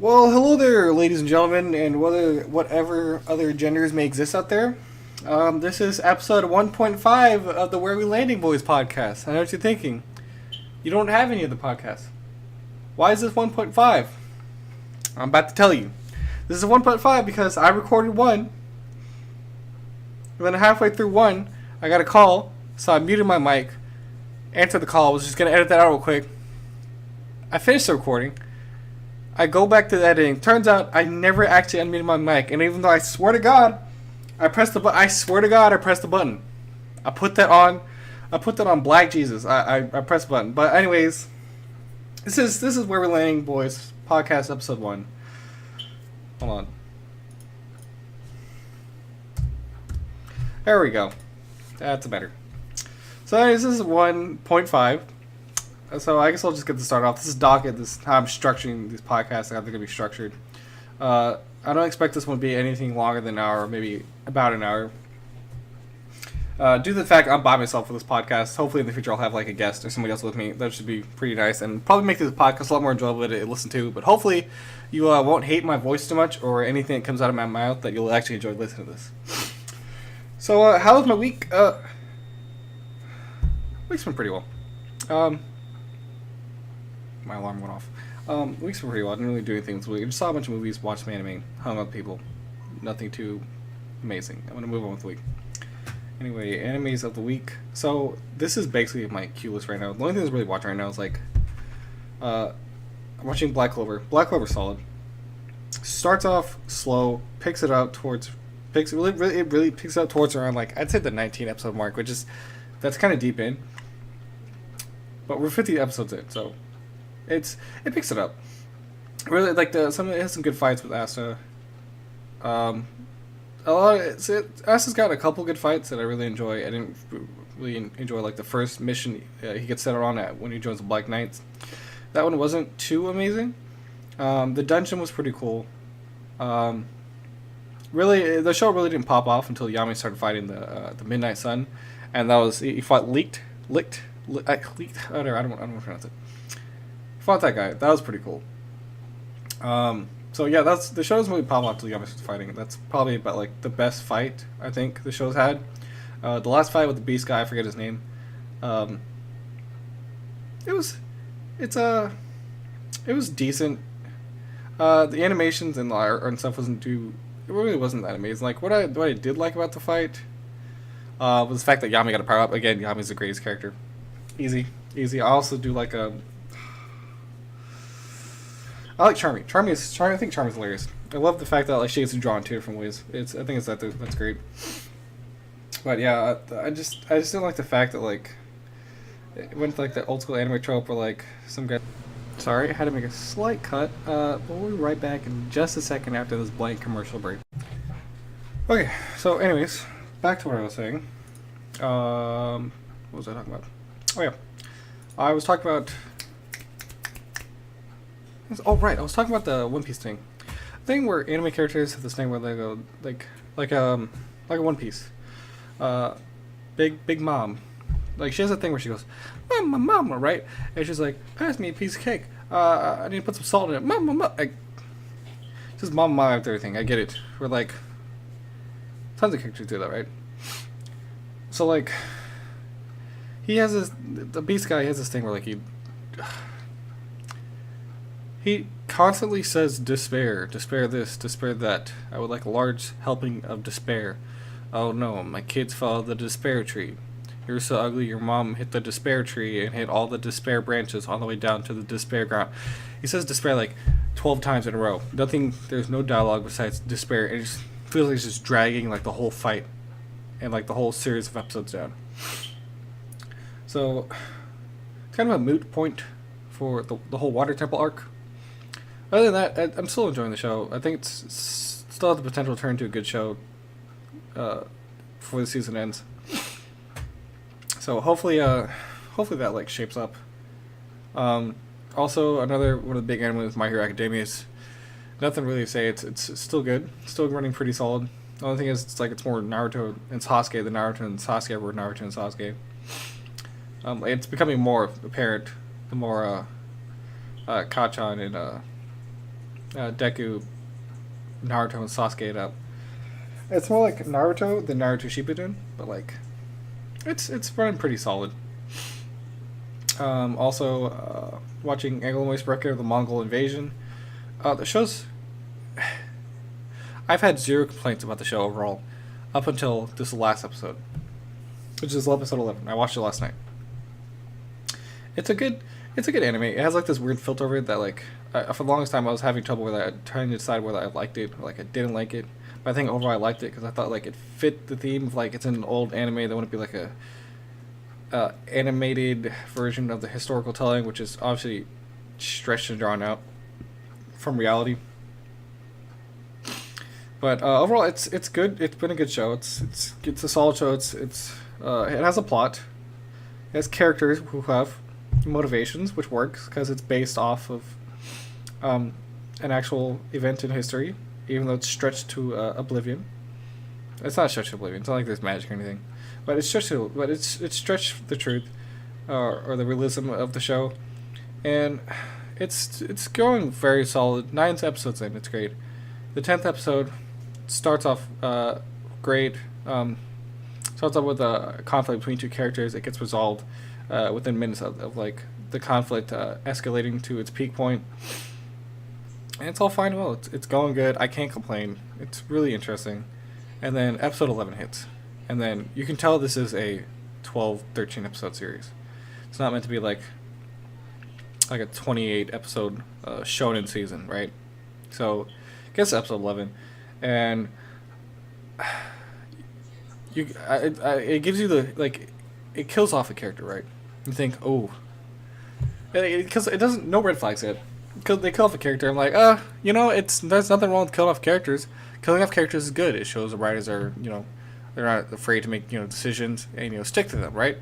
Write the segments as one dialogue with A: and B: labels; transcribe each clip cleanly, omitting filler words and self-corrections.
A: Well, hello there, ladies and gentlemen, and whatever other genders may exist out there. This is episode 1.5 of the Where We Landing Boys podcast. I know what you're thinking. You don't have any of the podcasts. Why is this 1.5? I'm about to tell you. This is 1.5 because I recorded one, and then halfway through one, I got a call, so I muted my mic, answered the call, was just going to edit that out real quick. I finished the recording. I go back to the editing. Turns out I never actually unmuted my mic, and even though I swear to God, I pressed the button. I swear to God, I pressed the button. I put that on. I put that on Black Jesus. I pressed the button. But anyways, this is Where We're Landing Boys podcast episode 1. Hold on. There we go. That's better. So anyways, this is 1.5. So I guess I'll just get to start off. This is docket. This is how I'm structuring these podcasts. How they're going to be structured. I don't expect this one to be anything longer than an hour, maybe about an hour. Due to the fact I'm by myself for this podcast, hopefully in the future I'll have like a guest or somebody else with me. That should be pretty nice and probably make this podcast a lot more enjoyable to listen to. But hopefully you won't hate my voice too much or anything that comes out of my mouth, that you'll actually enjoy listening to this. So how was my week? Week's been pretty well. My alarm went off. Week's been pretty well. I didn't really do anything this week. I just saw a bunch of movies, watched some anime, hung out with people. Nothing too amazing. I'm going to move on with the week. Anyway, animes of the week. So, this is basically my queue list right now. The only thing that's really watching right now is like, I'm watching Black Clover. Black Clover's solid. Starts off slow, it really picks it up towards around like, I'd say the 19 episode mark, which is, that's kind of deep in. But we're 50 episodes in, so it picks it up. Really, like it has some good fights with Asta. Asta's got a couple good fights that I really enjoy. I didn't really enjoy like the first mission he gets set on at when he joins the Black Knights. That one wasn't too amazing. The dungeon was pretty cool. Really, the show really didn't pop off until Yami started fighting the Midnight Sun, and that was he fought Licked. I don't know how to pronounce it. Fought that guy. That was pretty cool. So yeah, that's the show doesn't really pop off till Yami starts fighting. That's probably about like the best fight I think the show's had. The last fight with the Beast guy, I forget his name. It was decent. The animations and the art and stuff wasn't too. It really wasn't that amazing. Like what I did like about the fight was the fact that Yami got a power up. Again, Yami's the greatest character. Easy. I also do like I like Charmy. I think Charmy's hilarious. I love the fact that like she gets to draw in 2 different ways. I think it's that's great. But yeah, I just don't like the fact that like it went like the old school anime trope where like some guy. Sorry, I had to make a slight cut. We'll be right back in just a second after this blank commercial break. Okay, so anyways, back to what I was saying. What was I talking about? Oh yeah, I was talking about. Oh right, I was talking about the One Piece thing where anime characters have this thing where they go like a One Piece, big mom, like she has a thing where she goes, mama, right, and she's like, pass me a piece of cake, I need to put some salt in it, mama, like, just mama after everything. I get it. We're like, tons of characters do that, right? So like, the Beast guy has this thing where like he constantly says despair this, despair that. I would like a large helping of despair. Oh no, my kids followed the despair tree. You're so ugly, your mom hit the despair tree and hit all the despair branches all the way down to the despair ground. He says despair like 12 times in a row. There's no dialogue besides despair, and it just feels like it's just dragging like the whole fight and like the whole series of episodes down. So, kind of a moot point for the whole Water Temple arc. Other than that, I'm still enjoying the show. I think it's still has the potential to turn into a good show before the season ends. So hopefully that like shapes up. Also, another one of the big animes is My Hero Academia. Nothing really to say. It's still good. Still running pretty solid. The only thing is, it's more Naruto and Sasuke than Naruto and Sasuke were Naruto and Sasuke. It's becoming more apparent the more Kachan Deku, Naruto, and Sasuke it up. It's more like Naruto than Naruto Shippuden, but like, it's running pretty solid. Also, watching Anglo Moist Record of the Mongol Invasion. The show's. I've had zero complaints about the show overall, up until this last episode, which is episode 11. I watched it last night. It's a good anime. It has like this weird filter over it that like, for the longest time I was having trouble with that, trying to decide whether I liked it or like I didn't like it. But I think overall I liked it because I thought like it fit the theme of like it's in an old anime that wouldn't be like a animated version of the historical telling, which is obviously stretched and drawn out from reality. But overall, it's good. It's been a good show. It's a solid show. It has a plot. It has characters who have motivations, which works because it's based off of an actual event in history, even though it's stretched to oblivion. It's not stretched to oblivion. It's not like there's magic or anything, but it's stretched stretched the truth or the realism of the show, and it's going very solid. 9 episodes in, it's great. The 10th episode starts off great. Starts off with a conflict between two characters. It gets resolved within minutes of like the conflict escalating to its peak point. And it's all fine and well. It's going good. I can't complain. It's really interesting. And then episode 11 hits. And then you can tell this is a 12, 13 episode series. It's not meant to be like a 28 episode shonen season, right? So it gets to episode 11. And it gives you the, like, it kills off a character, right? You think, oh. Because it doesn't, no red flags yet. Because they kill off a character, I'm like, there's nothing wrong with killing off characters. Killing off characters is good. It shows the writers are, they're not afraid to make, decisions and, stick to them, right?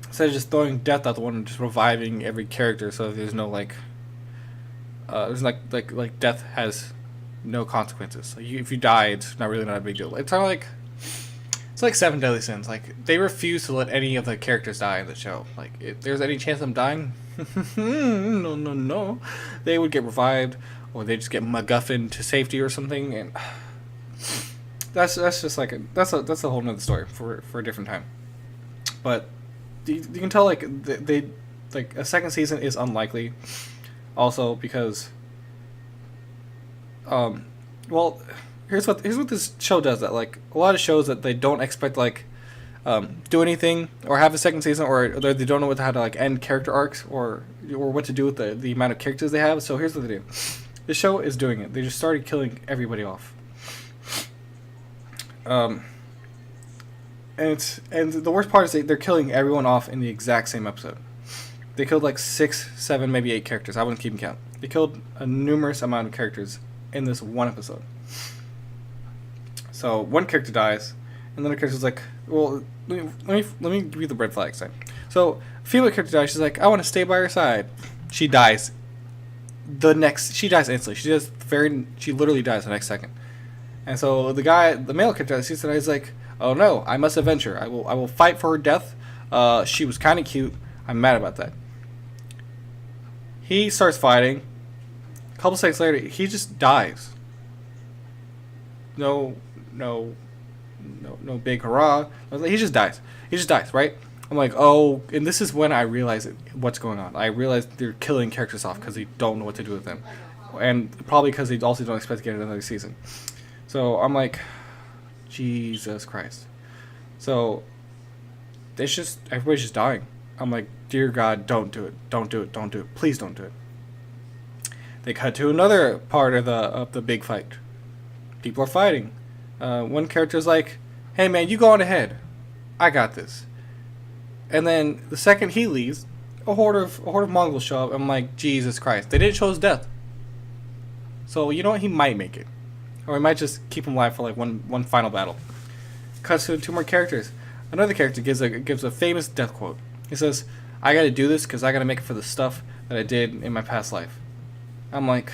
A: Instead of just throwing death out the window and just reviving every character so there's no, there's like death has no consequences. Like if you die, it's not a big deal. It's kind of like, it's like 7 Deadly Sins. Like, they refuse to let any of the characters die in the show. Like, if there's any chance of them dying, no. They would get revived, or they just get MacGuffin to safety or something, and that's just like that's a whole nother story for a different time. But you can tell like they like a second season is unlikely, also because well. Here's what this show does. That like a lot of shows that they don't expect do anything or have a second season, or they don't know how to like end character arcs or what to do with the amount of characters they have. So here's what they do. The show is doing it. They just started killing everybody off. And the worst part is they're killing everyone off in the exact same episode. They killed like 6, 7, maybe 8 characters. I wasn't keeping count. They killed a numerous amount of characters in this one episode. So one character dies, and then the character's like, well, let me give you the red flag sign. So female character dies. She's like, I want to stay by her side. She dies. She dies instantly. She literally dies the next second. And so the male character dies. He's like, oh no, I must avenge her. I will fight for her death. She was kind of cute. I'm mad about that. He starts fighting. A couple seconds later, he just dies. No big hurrah. He just dies. He just dies, right? I'm like, oh, and this is when I realize what's going on. I realize they're killing characters off because they don't know what to do with them. And probably because they also don't expect to get another season. So I'm like, Jesus Christ. So everybody's just dying. I'm like, dear God, don't do it. Don't do it. Don't do it. Please don't do it. They cut to another part of the big fight. People are fighting. One character's like, hey man, you go on ahead. I got this. And then the second he leaves, a horde of Mongols show up. I'm like, Jesus Christ. They didn't show his death. So you know what? He might make it. Or he might just keep him alive for like one final battle. Cuts to 2 more characters. Another character gives a famous death quote. He says, I gotta do this because I gotta make it for the stuff that I did in my past life. I'm like,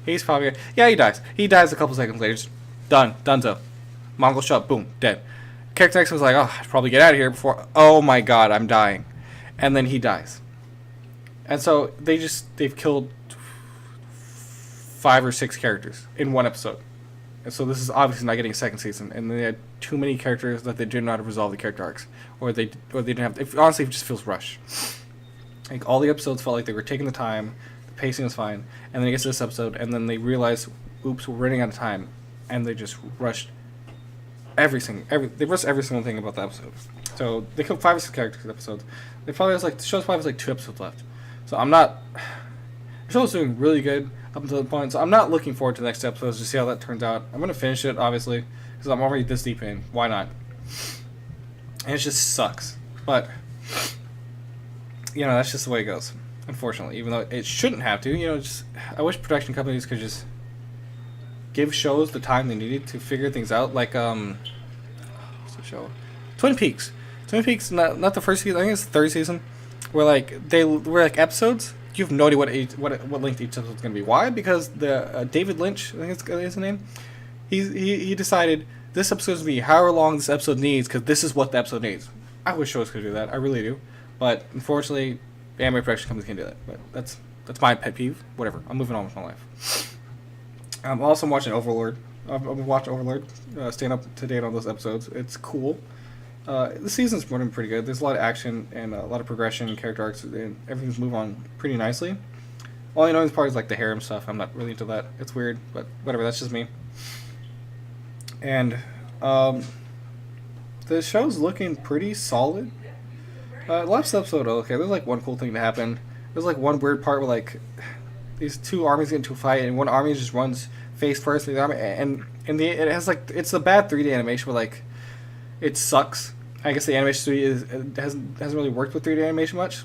A: he's probably... Yeah, he dies. He dies a couple seconds later. Just done. Donezo. Mongol shot. Boom. Dead. Character next was like, oh, I should probably get out of here before... Oh my God, I'm dying. And then he dies. And so they've killed 5 or 6 characters in one episode. And so this is obviously not getting a second season. And they had too many characters that they didn't know how to resolve the character arcs, or they didn't have. Honestly, it just feels rushed. Like all the episodes felt like they were taking the time, the pacing was fine, and then it gets to this episode, and then they realize, oops, we're running out of time, and they just rushed they rushed every single thing about the episode. So they killed 5 or 6 characters in the episode. They probably has like the show's probably has like 2 episodes left. So I'm not. The show's doing really good up until the point. So I'm not looking forward to the next episodes to see how that turns out. I'm gonna finish it obviously because I'm already this deep in. Why not? And it just sucks. But that's just the way it goes. Unfortunately, even though it shouldn't have to. I wish production companies could just give shows the time they needed to figure things out. Like what's the show? Twin Peaks. Twin Peaks, not the first season. I think it's the 3rd season, where like they were like episodes. You have no idea what length each episode is going to be. Why? Because the David Lynch, I think it's his name. He decided this episode is going to be however long this episode needs because this is what the episode needs. I wish shows could do that. I really do, but unfortunately, anime production companies can't do that. But that's my pet peeve. Whatever. I'm moving on with my life. I'm also watching Overlord. I'm watching Overlord. Staying up to date on those episodes. It's cool. The season's running pretty good. There's a lot of action and a lot of progression, character arcs, and everything's moving on pretty nicely. All I know is part is like the harem stuff. I'm not really into that. It's weird, but whatever. That's just me. And the show's looking pretty solid. Last episode, okay, there's like one cool thing to happen. There's like one weird part where like these 2 armies get into a fight, and one army just runs face first, and the army, and it has like it's a bad 3D animation where like it sucks. I guess the animation studio hasn't really worked with 3D animation much,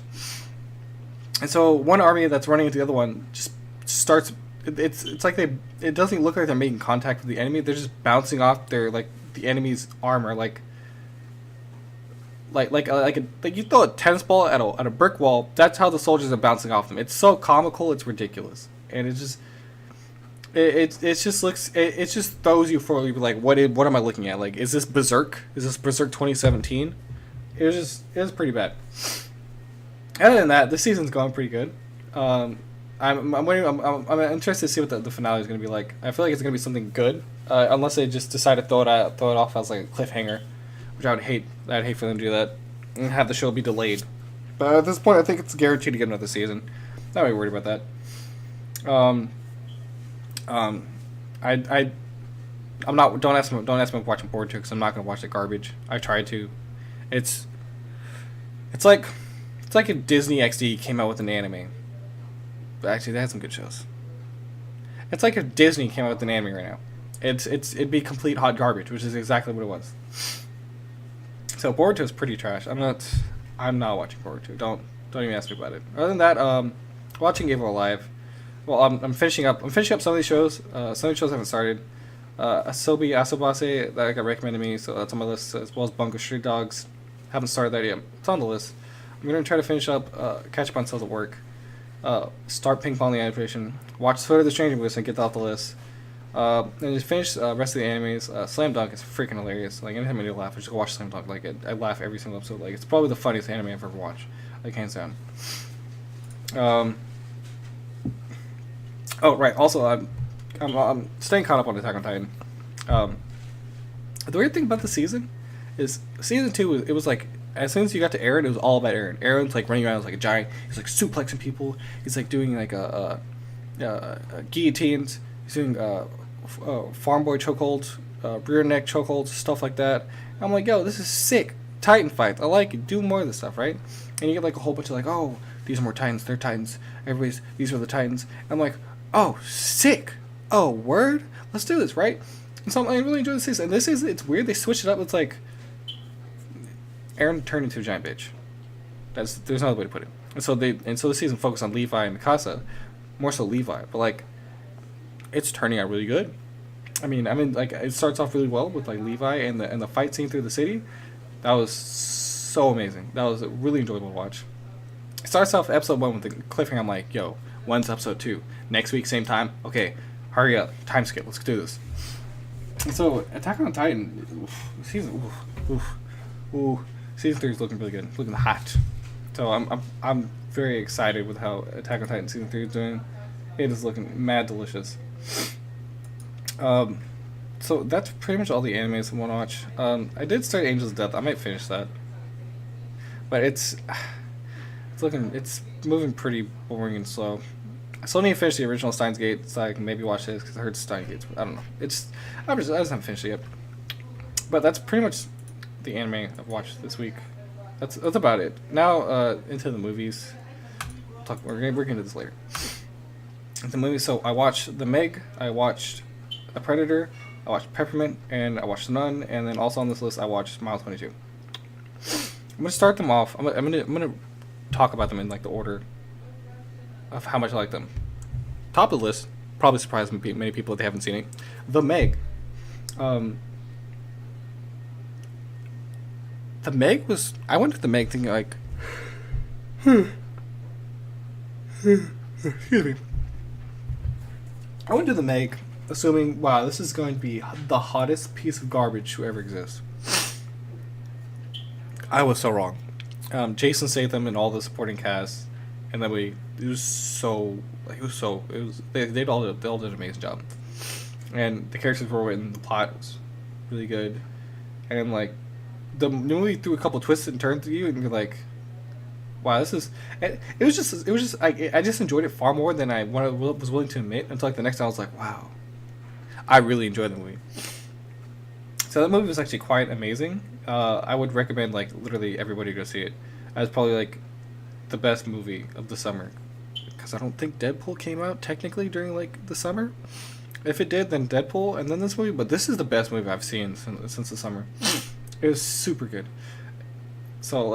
A: and so one army that's running into the other one just starts. It's like it doesn't look like they're making contact with the enemy. They're just bouncing off their like the enemy's armor like you throw a tennis ball at a brick wall. That's how the soldiers are bouncing off them. It's so comical. It's ridiculous, and it just throws you for like what am I looking at? Like, is this Berserk? Is this Berserk 2017? It was pretty bad. Other than that, this season's going pretty good. I'm interested to see what the finale is going to be like. I feel like it's going to be something good, unless they just decide to throw it off as like a cliffhanger, which I would hate. I'd hate for them to do that and have the show be delayed. But at this point, I think it's guaranteed to get another season. Not really worried about that. I'm not. Don't ask me if I'm watching Boruto because I'm not gonna watch the garbage. I tried to. It's like if Disney XD came out with an anime. But actually, they had some good shows. It's like if Disney came out with an anime right now. It'd be complete hot garbage, which is exactly what it was. So Boruto is pretty trash. I'm not watching Boruto. Don't even ask me about it. Other than that, watching Evil Alive. Well, I'm finishing up some of these shows. Some of these shows haven't started. Asobi Asobase that got recommended to me, so that's on my list, as well as Bungo Street Dogs. Haven't started that yet. It's on the list. I'm gonna try to finish up, catch up on Cells at Work. Start Ping Pong the animation. Watch Foot of the Stranger Moves and get that off the list. And just finish rest of the animes. Slam Dunk is freaking hilarious. Like anytime I need to laugh, I just go watch Slam Dunk. Like I laugh every single episode. Like it's probably the funniest anime I've ever watched. Like hands down. Oh right. Also, I'm staying caught up on Attack on Titan. The weird thing about the season is season 2. It was like as soon as you got to Eren, it was all about Eren. Eren's like running around as like a giant. He's like suplexing people. He's like doing like guillotines. He's doing farm boy chokeholds, rear neck chokeholds, stuff like that. And I'm like, yo, this is sick. Titan fights. I like it. Do more of this stuff, right? And you get like a whole bunch of like, oh, these are more Titans. They're Titans. These are the Titans. And I'm like, oh, sick. Oh, word. Let's do this, right? And so I really enjoy this season. And this is it's weird. They switched it up. It's like Eren turned into a giant bitch. There's no other way to put it. And so the season focused on Levi and Mikasa, more so Levi, but like it's turning out really good. I mean, like it starts off really well with like Levi and the fight scene through the city. That was so amazing. That was really enjoyable to watch. It starts off episode 1 with the cliffhanger. I'm like, yo, when's episode 2? Next week, same time. Okay, hurry up, time skip. Let's do this. And so Attack on Titan season season 3 is looking really good, looking hot. So I'm very excited with how Attack on Titan season 3 is doing. It is looking mad delicious. Um, so that's pretty much all the animes I want to watch. I did start Angel's Death. I might finish that, but it's moving pretty boring and slow. I still need to finish the original Steins Gate so I can maybe watch this because I heard Steins Gate. I don't know. I just haven't finished it yet. But that's pretty much the anime I've watched this week. That's about it. Now into the movies. We're gonna get into this later. The movies. So I watched The Meg. I watched A Predator. I watched Peppermint, and I watched The Nun. And then also on this list, I watched Mile 22. I'm gonna start them off. I'm gonna talk about them in like the order of how much I like them. Top of the list, probably surprised many people if they haven't seen it. The Meg. The Meg was. I went to The Meg thinking like, excuse me. I went to The Meg assuming, wow, this is going to be the hottest piece of garbage to ever exist. I was so wrong. Jason Statham and all the supporting cast, and then they all did an amazing job, and the characters were written, the plot was really good, and like the movie threw a couple twists and turns at you, and you're like, wow, this is. It was just I just enjoyed it far more than I was willing to admit until like the next time I was like, wow, I really enjoyed the movie. So that movie was actually quite amazing. I would recommend like literally everybody go see it. It's probably like the best movie of the summer, because I don't think Deadpool came out technically during like the summer. If it did, then Deadpool and then this movie. But this is the best movie I've seen since the summer. It was super good. So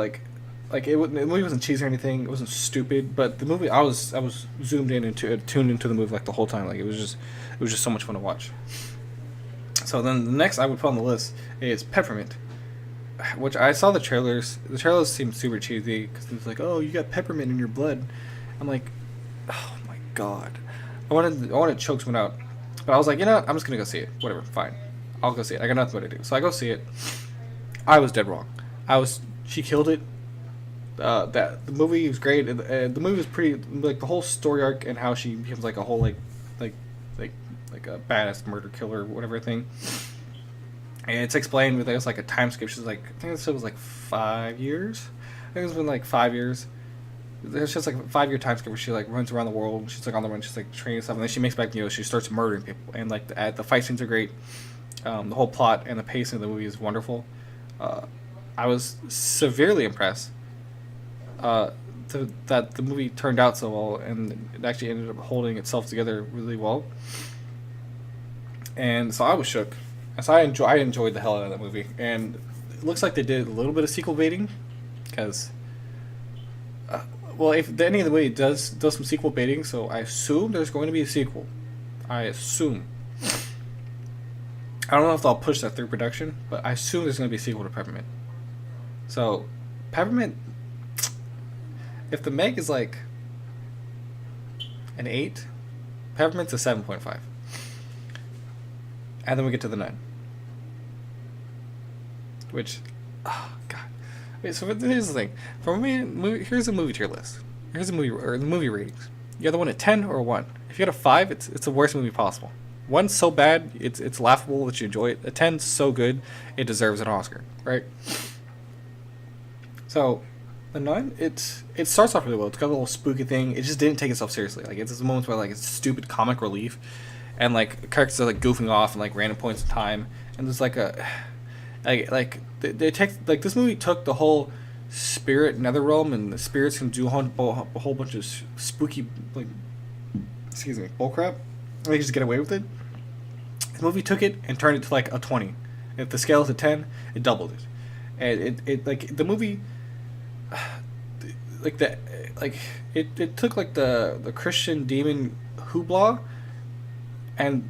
A: the movie wasn't cheesy or anything. It wasn't stupid. But the movie, I was zoomed in and tuned into the movie like the whole time. Like it was just so much fun to watch. So then the next I would put on the list is Peppermint, which I saw the trailers. The trailers seemed super cheesy because it was like, oh, you got peppermint in your blood. I'm like, oh my god, I wanted to choke someone out, but I was like, you know what? I'm just gonna go see it. Whatever, fine, I'll go see it. I got nothing better to do, so I go see it. I was dead wrong. She killed it. That the movie was great. The movie was pretty, like the whole story arc and how she becomes like a whole like a badass murder killer or whatever thing. And it's explained with, I guess, like a time skip. She's like, I think it was like 5 years. I think it's been like 5 years. There's just like a 5 year time skip where she like runs around the world. She's like on the run. She's like training stuff, and then she makes back. She starts murdering people. And like the fight scenes are great. The whole plot and the pacing of the movie is wonderful. I was severely impressed that the movie turned out so well, and it actually ended up holding itself together really well. And so I was shook. So I enjoyed the hell out of that movie, and it looks like they did a little bit of sequel baiting, because, well, if any of the movie does some sequel baiting, so I assume there's going to be a sequel. I assume. I don't know if they'll push that through production, but I assume there's going to be a sequel to Peppermint. So, Peppermint, if the Meg is like an 8, Peppermint's a 7.5. And then we get to the Nun. Which, oh god. Wait, so here's the thing. For me, here's a movie tier list. Here's the movie ratings. You either want a 10 or a 1. If you get a 5, it's the worst movie possible. 1's so bad, it's laughable that you enjoy it. A 10's so good, it deserves an Oscar, right? So, the Nun, it starts off really well. It's got a little spooky thing. It just didn't take itself seriously. Like, it's moments where like it's stupid comic relief, and like characters are like goofing off in like random points in time, and there's like they take like this movie took the whole spirit netherrealm, and the spirits can do a whole bunch of spooky like bullcrap. They just get away with it. The movie took it and turned it to like a 20. If the scale is a 10, it doubled it, and it like the movie. It took like the Christian demon hoopla and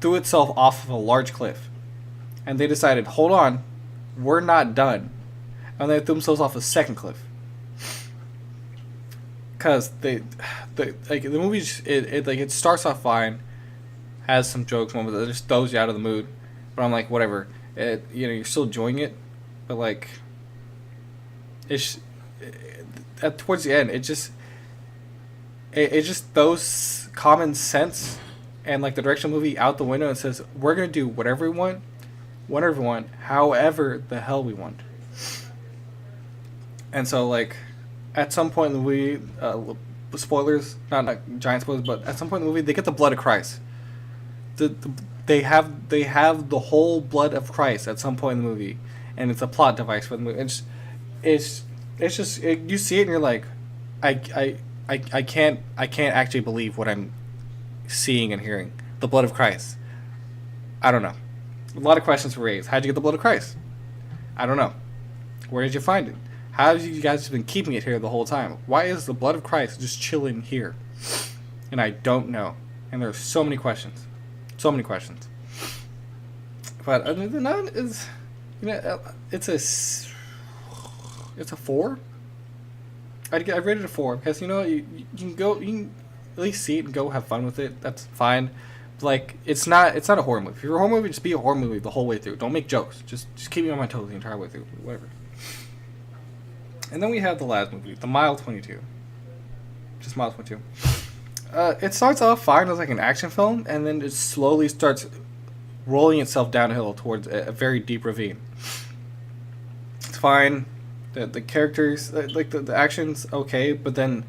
A: threw itself off of a large cliff, and they decided, hold on, we're not done, and they threw themselves off a second cliff, because the movie it starts off fine, has some jokes, moments that just throws you out of the mood, but I'm like, whatever, you're still enjoying it, but like towards the end, it just throws common sense and like the direction of the movie out the window and says we're gonna do whatever we want, whenever we want, however the hell we want. And so like at some point in the movie, spoilers, not giant spoilers, but at some point in the movie they get the blood of Christ. They have the whole blood of Christ at some point in the movie, and it's a plot device for the movie. It's just you see it and you're like, I can't actually believe what I'm seeing and hearing. The blood of Christ. I don't know. A lot of questions were raised. How'd you get the blood of Christ? I don't know. Where did you find it? How have you guys been keeping it here the whole time? Why is the blood of Christ just chilling here? And I don't know. And there's so many questions. So many questions. But other than that, it's a 4. I rated it a 4 because you can at least see it and go have fun with it. That's fine. Like it's not a horror movie. If you're a horror movie, just be a horror movie the whole way through. Don't make jokes. Just keep me on my toes the entire way through. Whatever. And then we have the last movie, The Mile 22. Just Mile 22. It starts off fine as like an action film, and then it slowly starts rolling itself downhill towards a very deep ravine. It's fine. The characters, like the action's okay, but then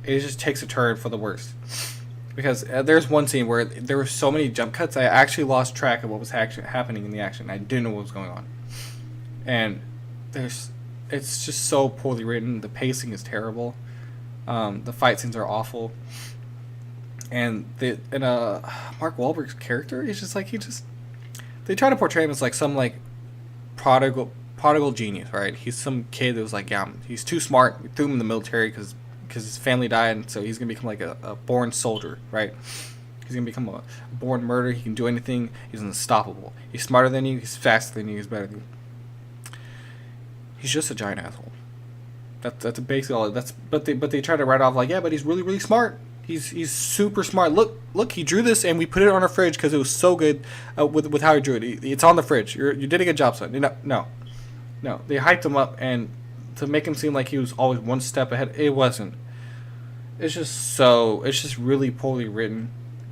A: it just takes a turn for the worst. Because there's one scene where there were so many jump cuts, I actually lost track of what was happening in the action. I didn't know what was going on. And it's just so poorly written. The pacing is terrible. The fight scenes are awful. And Mark Wahlberg's character is just like they try to portray him as like some like prodigal genius, right? He's some kid that was like, yeah, he's too smart. We threw him in the military because his family died, and so he's gonna become like a born soldier, right? He's gonna become a born murderer. He can do anything. He's unstoppable. He's smarter than you. He's faster than you. He's better than you. He's just a giant asshole. That's basically all. But they try to write off like, yeah, but he's really really smart. He's super smart. Look, he drew this and we put it on our fridge because it was so good with how he drew it. It's on the fridge. You did a good job, son. No. They hyped him up and to make him seem like he was always one step ahead. It wasn't. It's just really poorly written.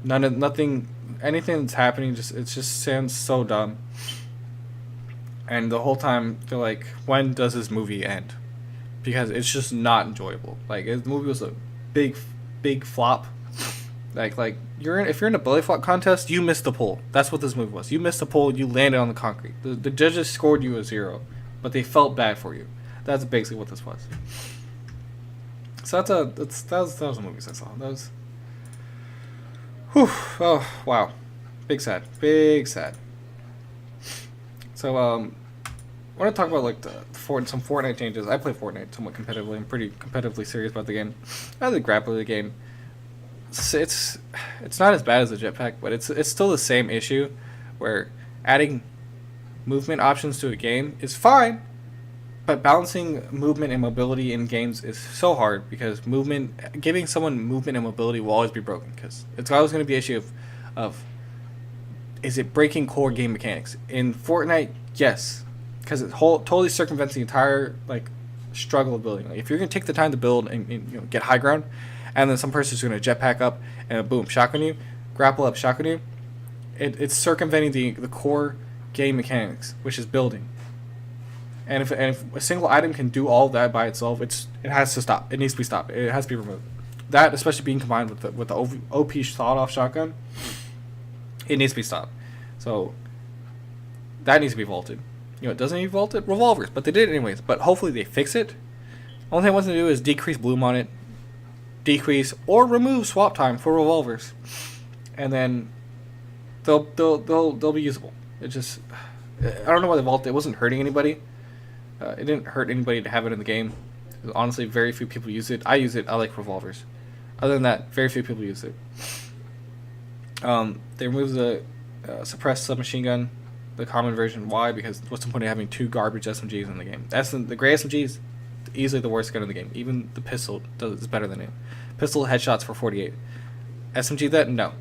A: Anything that's happening it just sounds so dumb. And the whole time they're like, when does this movie end? Because it's just not enjoyable. Like the movie was a big flop. Like if you're in a belly flop contest, you missed the pool. That's what this movie was. You missed the pool. You landed on the concrete. The judges scored you a 0, but they felt bad for you. That's basically what this was. So that was the movies I saw. That was. Whew. Oh wow, big sad. So I want to talk about like some Fortnite changes. I play Fortnite somewhat competitively. I'm pretty competitively serious about the game. I like the grapple of the game. It's not as bad as the jetpack, but it's still the same issue, where adding movement options to a game is fine, but balancing movement and mobility in games is so hard because giving someone movement and mobility will always be broken because it's always going to be an issue of is it breaking core game mechanics in Fortnite? Yes. Because it totally circumvents the entire like struggle of building. Like, if you're gonna take the time to build and get high ground, and then some person's gonna jetpack up and boom shotgun you, grapple up shotgun you, it's circumventing the core game mechanics, which is building. And if a single item can do all that by itself, it has to stop. It needs to be stopped. It has to be removed. That, especially being combined with the OP sawed-off shotgun, it needs to be stopped. So that needs to be vaulted. It doesn't need vaulted revolvers, but they did it anyways. But hopefully they fix it. Only thing I want to do is decrease bloom on it, decrease or remove swap time for revolvers, and then they'll be usable. It just I don't know why they vaulted. It wasn't hurting anybody. It didn't hurt anybody to have it in the game. Honestly, very few people use it. I use it. I like revolvers. Other than that, very few people use it. They removed the suppressed submachine gun. The common version. Why? Because what's the point of having 2 garbage SMGs in the game? The gray SMG is easily the worst gun in the game. Even the pistol is better than it. Pistol headshots for 48. SMG that? No.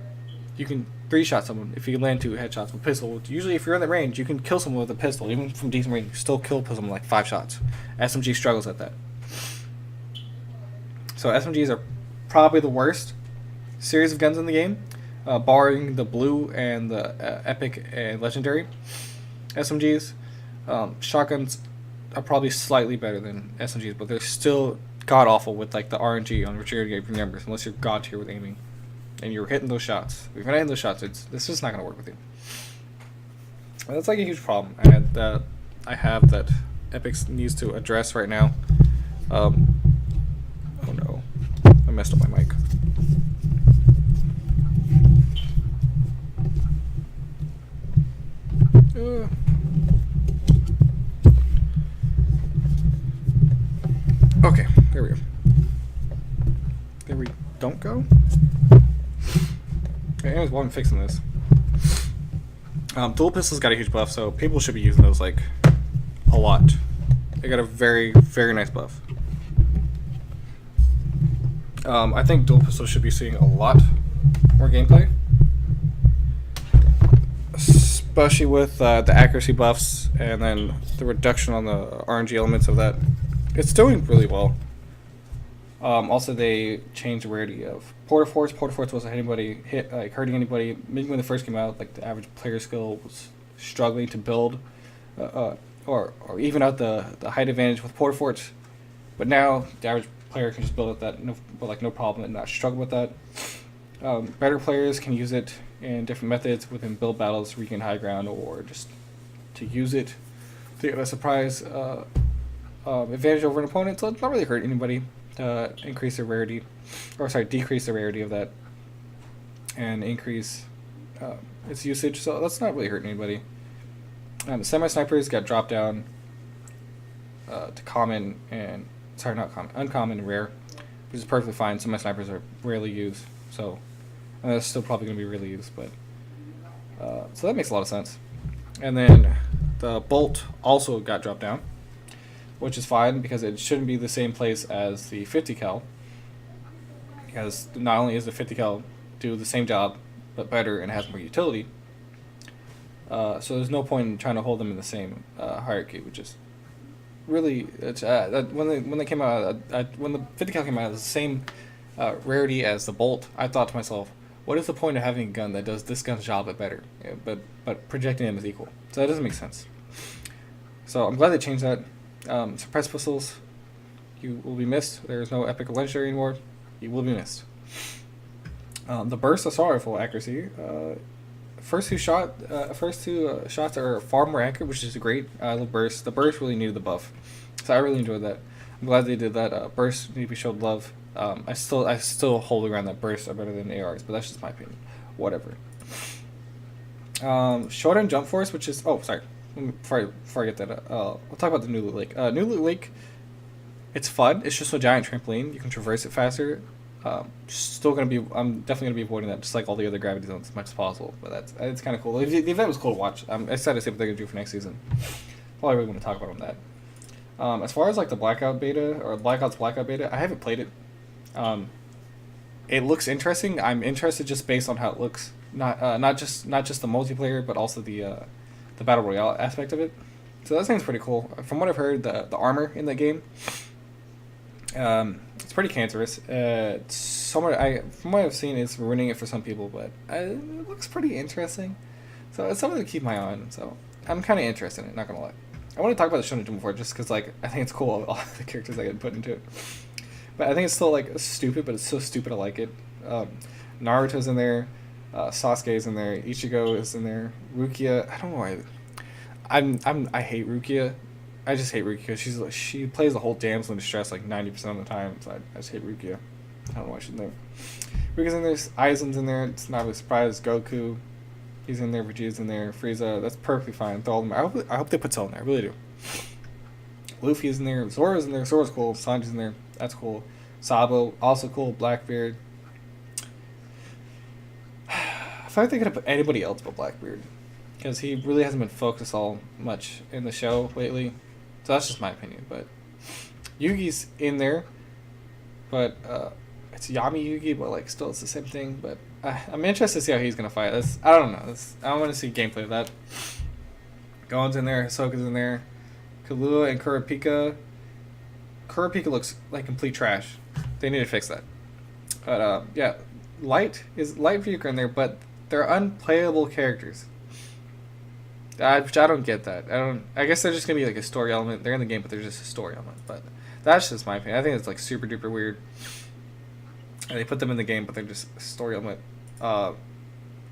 A: You can 3-shot someone if you land 2 headshots with pistol. Usually if you're in the range, you can kill someone with a pistol. Even from decent range, you still kill someone like 5 shots. SMG struggles at that. So SMGs are probably the worst series of guns in the game, barring the blue and the epic and legendary SMGs. Shotguns are probably slightly better than SMGs, but they're still god awful with like the RNG on majority of your numbers, unless you're god tier with aiming and you're hitting those shots. If you're not hitting those shots, this is not going to work with you. And that's like a huge problem, and I have that Epic needs to address right now. Oh no, I messed up my mic. Okay, there we go. There we don't go. Okay, anyways, while I'm fixing this, dual pistols got a huge buff, so people should be using those like a lot. They got a very, very nice buff. I think dual pistols should be seeing a lot more gameplay, especially with the accuracy buffs and then the reduction on the RNG elements of that. It's doing really well. Also, they changed the rarity of Porta Forts. Porta Forts wasn't hurting anybody. Maybe when they first came out, like the average player skill was struggling to build or even out the height advantage with Porta Forts. But now the average player can just build at that no problem and not struggle with that. Better players can use it in different methods within build battles, regain high ground, or just to use it to get a surprise advantage over an opponent. So it's not really hurt anybody. Decrease the rarity of that, and increase its usage. So that's not really hurting anybody. Semi-snipers got dropped down to common and uncommon and rare, which is perfectly fine. Semi-snipers are rarely used, so that's still probably going to be rarely used, but so that makes a lot of sense. And then the bolt also got dropped down, which is fine because it shouldn't be the same place as the 50 cal, because not only is the 50 cal do the same job but better and has more utility, so there's no point in trying to hold them in the same hierarchy, which is really when they came out, when the 50 cal came out, it was the same rarity as the bolt. I thought to myself, what is the point of having a gun that does this gun's job but better, but projecting them is equal? So that doesn't make sense. So I'm glad they changed that. Suppressed pistols, you will be missed. There is no epic or legendary anymore. You will be missed. The bursts are sorrowful accuracy. First two shots are far more accurate, which is great. The burst really needed the buff, so I really enjoyed that. I'm glad they did that. Bursts need to be showed love. I still hold around that bursts are better than ARs, but that's just my opinion. Whatever. Short-end jump force, which is before I get that, we'll talk about the new loot lake. New loot lake, it's fun. It's just a giant trampoline. You can traverse it faster. I'm definitely gonna be avoiding that, just like all the other gravity zones, as much as possible. But it's kind of cool. The event was cool to watch. I'm excited to see what they're gonna do for next season. All I really want to talk about on that. As far as like the Blackout beta or Blackout's Blackout beta, I haven't played it. It looks interesting. I'm interested just based on how it looks. Not just the multiplayer, but also the battle royale aspect of it. So that seems pretty cool. From what I've heard, the armor in that game, it's pretty cancerous. From what I've seen, it's ruining it for some people, but it looks pretty interesting. So it's something to keep my eye on. So I'm kind of interested in it, not gonna lie. I want to talk about the Shonen Jump before, just because like I think it's cool all the characters I get put into it. But I think it's still like stupid, but it's so stupid I like it. Naruto's in there. Sasuke's in there, Ichigo is in there, Rukia. I don't know why. I hate Rukia. I just hate Rukia. She plays the whole damsel in distress like 90% of the time. So I just hate Rukia. I don't know why she's in there. Rukia's in there. Aizen's in there. It's not really a surprise. Goku, he's in there. Vegeta's in there. Frieza. That's perfectly fine. Throw all them. I hope they put Cell in there. I really do. Luffy's in there. Zoro's in there. Zoro's cool. Sanji's in there. That's cool. Sabo also cool. Blackbeard. I feel like they could have put anybody else but Blackbeard, because he really hasn't been focused all much in the show lately. So that's just my opinion. But Yugi's in there, but it's Yami Yugi, but like still it's the same thing. But I'm interested to see how he's gonna fight. I don't know. I want to see gameplay of that. Gohan's in there. Hisoka's in there. Killua and Kurapika. Kurapika looks like complete trash. They need to fix that. But yeah, light vehicle in there, but they're unplayable characters. Which I don't get that. I don't. I guess they're just gonna be like a story element. They're in the game, but they're just a story element. But that's just my opinion. I think it's like super duper weird. And they put them in the game, but they're just a story element.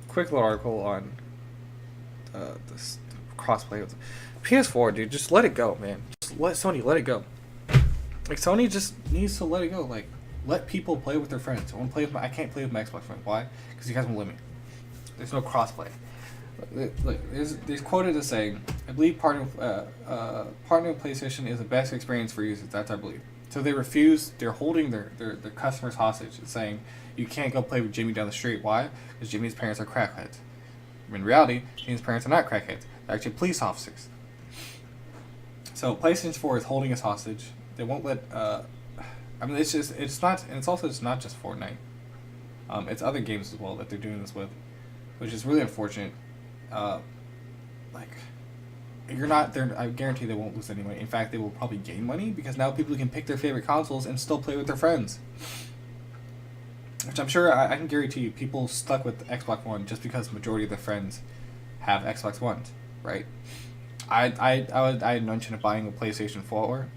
A: Quick little article on this crossplay with PS4, dude. Just let it go, man. Just let it go. Like Sony just needs to let it go. Like let people play with their friends. I can't play with my Xbox friend. Why? Because you guys won't let me. There's no crossplay. Look, there's quoted as saying, I believe partnering with PlayStation is the best experience for users. That's I believe. So they refuse. They're holding their customers hostage and saying you can't go play with Jimmy down the street. Why? Because Jimmy's parents are crackheads. In reality, Jimmy's parents are not crackheads. They're actually police officers. So PlayStation 4 is holding us hostage. They won't let. I mean, it's not, and it's also not just Fortnite. It's other games as well that they're doing this with, which is really unfortunate. Like, you're not there. I guarantee they won't lose any money. In fact, they will probably gain money because now people can pick their favorite consoles and still play with their friends. Which I'm sure I can guarantee you, people stuck with Xbox One just because the majority of their friends have Xbox Ones, right? I had mentioned buying a PlayStation 4,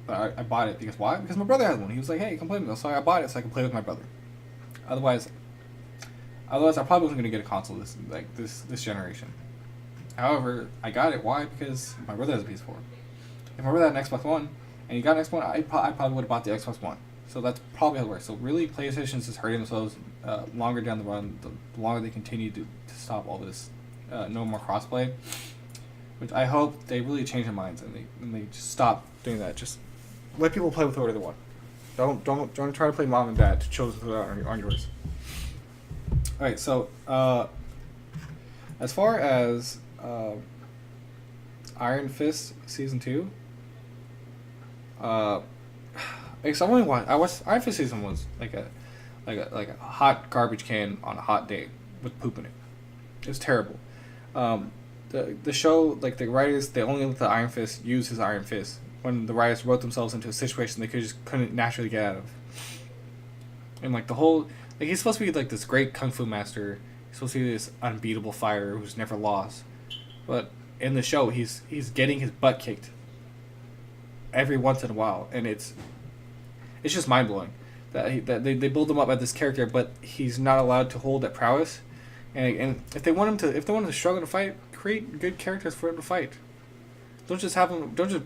A: but I bought it because why? Because my brother has one. He was like, "Hey, come play with me." So I bought it so I can play with my brother. Otherwise, I probably wasn't gonna get a console this generation. However, I got it. Why? Because my brother has a PS4. If my brother had an Xbox One and he got an Xbox One, I probably would have bought the Xbox One. So that's probably how it works. So really, PlayStation's just hurting themselves longer down the run. The longer they continue to stop all this, no more crossplay. Which I hope they really change their minds and they just stop doing that. Just let people play with whoever they want. Don't try to play mom and dad to children that aren't yours. All right, so as far as Iron Fist season 2, I watched Iron Fist season 1 was like a hot garbage can on a hot day with poop in it. It was terrible. The show, like the writers, they only let the Iron Fist use his Iron Fist when the writers wrote themselves into a situation they couldn't naturally get out of. And like the whole, like he's supposed to be like this great kung fu master. He's supposed to be this unbeatable fighter who's never lost. But in the show, he's getting his butt kicked every once in a while, and it's just mind blowing that they build him up as this character, but he's not allowed to hold that prowess. And if they want him to struggle to fight, create good characters for him to fight. Don't just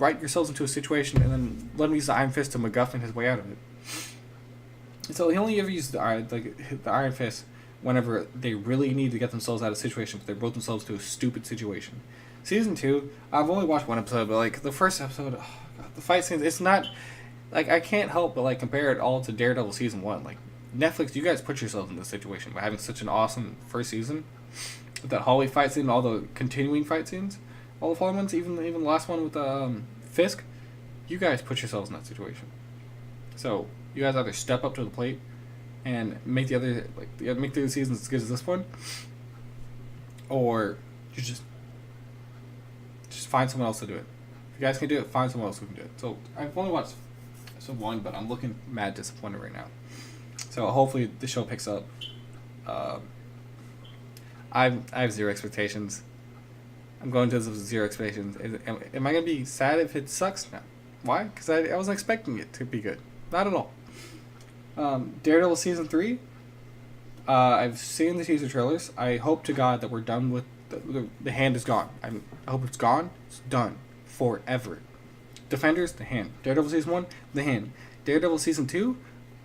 A: write yourselves into a situation and then let him use the Iron Fist to MacGuffin his way out of it. So he only ever used the Iron Fist whenever they really need to get themselves out of a situation, but they brought themselves to a stupid situation. Season 2, I've only watched one episode, but like the first episode, oh God, the fight scenes, it's not like I can't help but like compare it all to Daredevil season 1. Like Netflix, you guys put yourselves in this situation by having such an awesome first season with that hallway fight scene, all the continuing fight scenes, all the following ones, even the last one with Fisk. You guys put yourselves in that situation. So you guys either step up to the plate and make the other seasons as good as this one, or you just find someone else to do it. If you guys can do it, find someone else who can do it. So I've only watched episode 1, but I'm looking mad disappointed right now. So hopefully the show picks up. I have zero expectations. I'm going to this with zero expectations. Am I going to be sad if it sucks? No. Why? Because I wasn't expecting it to be good. Not at all. Daredevil season 3. I've seen the teaser trailers. I hope to God that we're done with the hand is gone. I hope it's gone. It's done forever. Defenders, the hand. Daredevil season 1, the hand. Daredevil season 2,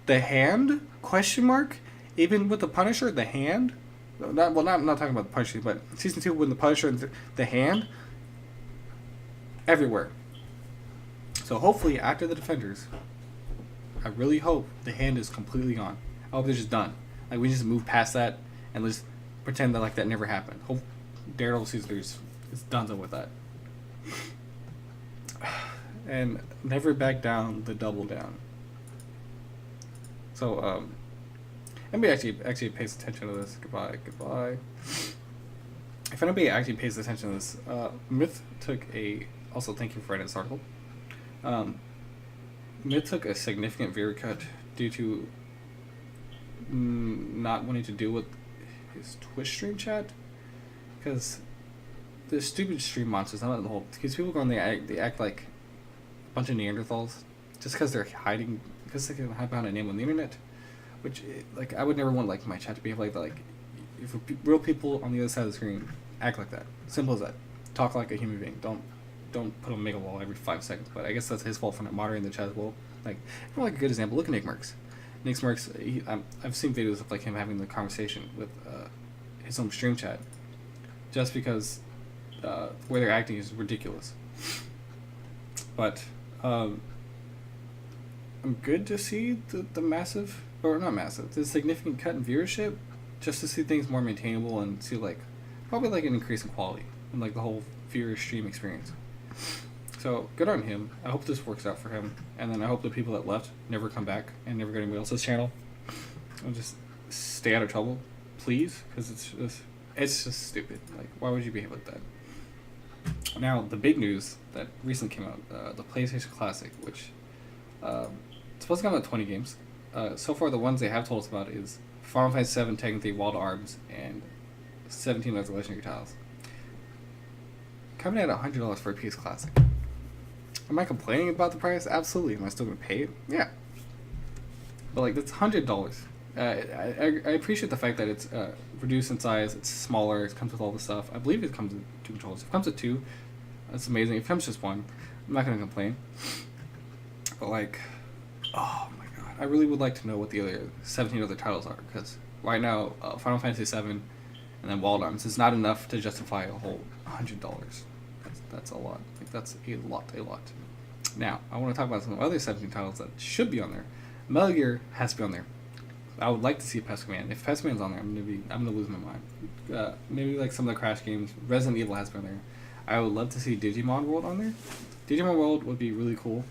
A: the hand? Question mark? Even with the Punisher, the hand? I'm not talking about the Punisher, but season 2 with the Punisher and the hand? Everywhere. So hopefully after the Defenders, I really hope the hand is completely gone. I hope they're just done. Like we just move past that and just pretend that like that never happened. Hope Daredevil season 3 is done with that. And never back down, the double down. So anybody actually pays attention to this? Goodbye. If anybody actually pays attention to this, Myth took also thank you for writing this article. Myth took a significant veer cut due to not wanting to deal with his Twitch stream chat because the stupid stream monsters. Not the whole because people go on they act like a bunch of Neanderthals just because they're hiding because they can hide behind a name on the internet. Which like I would never want like my chat to behave like that. Like if real people on the other side of the screen act like that. Simple as that. Talk like a human being. Don't put a mega wall every 5 seconds. But I guess that's his fault for not moderating the chat as well. Like, for like a good example, look at Nick Merckx. Nick Merckx, I've seen videos of like him having the conversation with his own stream chat, just because the way they're acting is ridiculous. But I'm good to see the massive, or not massive, the significant cut in viewership, just to see things more maintainable and see like probably like an increase in quality and like the whole viewer stream experience. So good on him. I hope this works out for him, and then I hope the people that left never come back and never get anybody else's channel. And just stay out of trouble, please, because it's just stupid. Like, why would you behave like that? Now, the big news that recently came out, the PlayStation Classic, which it's supposed to come out 20 games. So far, the ones they have told us about is Final Fantasy VII, Tekken 3, Wild Arms, and 17 other legendary titles. Coming at $100 for a PS Classic. Am I complaining about the price? Absolutely. Am I still going to pay it? Yeah. But like, that's $100. I appreciate the fact that it's reduced in size, it's smaller, it comes with all the stuff. I believe it comes with 2 controllers. If it comes with 2, that's amazing. If it comes just 1, I'm not going to complain. But like, oh my god. I really would like to know what the other 17 other titles are, because right now, Final Fantasy VII and then Wild Arms is not enough to justify a whole $100. That's a lot. Like, that's a lot. Now, I want to talk about some other 17 titles that should be on there. Metal Gear has to be on there. I would like to see Pesco Man. If Pesco Man's on there, I'm gonna lose my mind. Maybe like some of the Crash games. Resident Evil has to be on there. I would love to see Digimon World on there. Digimon World would be really cool.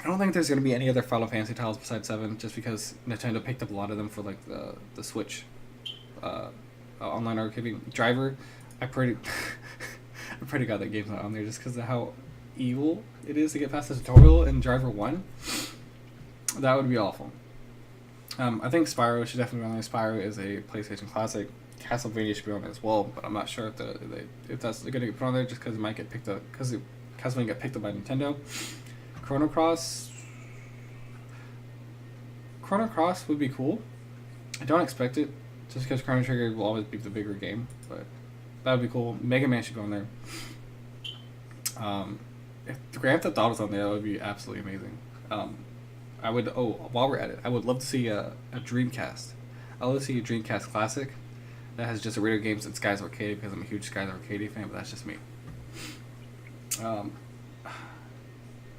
A: I don't think there's gonna be any other Final Fantasy titles besides 7, just because Nintendo picked up a lot of them for like the Switch online arcade. Driver, I pray to God that game's not on there just because of how evil it is to get past the tutorial in Driver 1. That would be awful. I think Spyro should definitely be on there. Spyro is a PlayStation classic. Castlevania should be on there as well, but I'm not sure if that's going to get put on there just because it might get picked up, because Castlevania got picked up by Nintendo. Chrono Cross would be cool. I don't expect it, just because Chrono Trigger will always be the bigger game, but that would be cool. Mega Man should go on there. If Grand Theft Auto was on there, that would be absolutely amazing. While we're at it, I would love to see a Dreamcast. I would love to see a Dreamcast Classic that has just radio games and Skies Arcade, because I'm a huge Skies Arcade fan, but that's just me.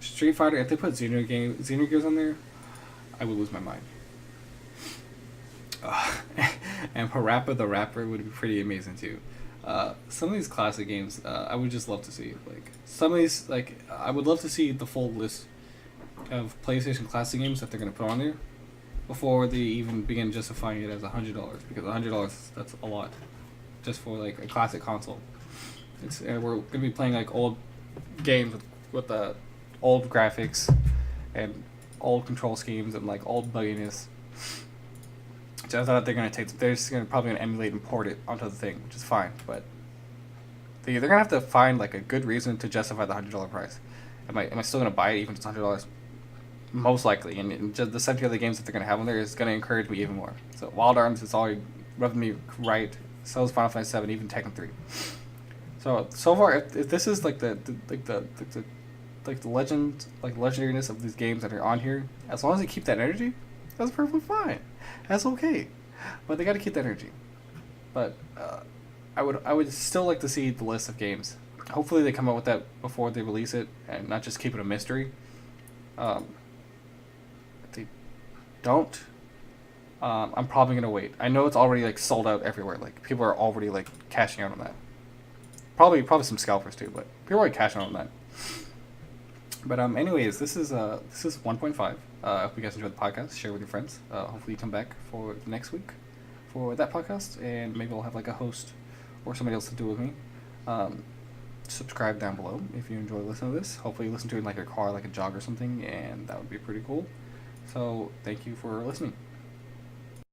A: Street Fighter, if they put Xenogears on there, I would lose my mind. And Parappa the Rapper would be pretty amazing too. Some of these classic games, I would just love to see. Like some of these, like I would love to see the full list of PlayStation classic games that they're gonna put on there before they even begin justifying it as $100, because $100, that's a lot just for like a classic console. We're gonna be playing like old games with the old graphics and old control schemes and like old bugginess. So I thought they're just probably gonna emulate and port it onto the thing, which is fine, but they're gonna have to find like a good reason to justify the $100 price. Am I still gonna buy it even if it's $100? Most likely, and just the 70 other games that they're gonna have on there is gonna encourage me even more. So Wild Arms is already rubbing me right. So is Final Fantasy VII, even Tekken 3. So far, if this is like the legendariness of these games that are on here, as long as they keep that energy, that's perfectly fine. That's okay, but they got to keep that energy. But I would still like to see the list of games. Hopefully they come out with that before they release it, and not just keep it a mystery. If they don't, I'm probably gonna wait. I know it's already like sold out everywhere. Like people are already like cashing out on that. Probably some scalpers too, but people are already cashing out on that. But anyways, this is 1.5. I hope you guys enjoyed the podcast. Share with your friends. Hopefully you come back for the next week for that podcast, and maybe I'll have like a host or somebody else to do with me. Subscribe down below if you enjoy listening to this. Hopefully you listen to it in like a car, like a jog or something, and that would be pretty cool. So thank you for listening.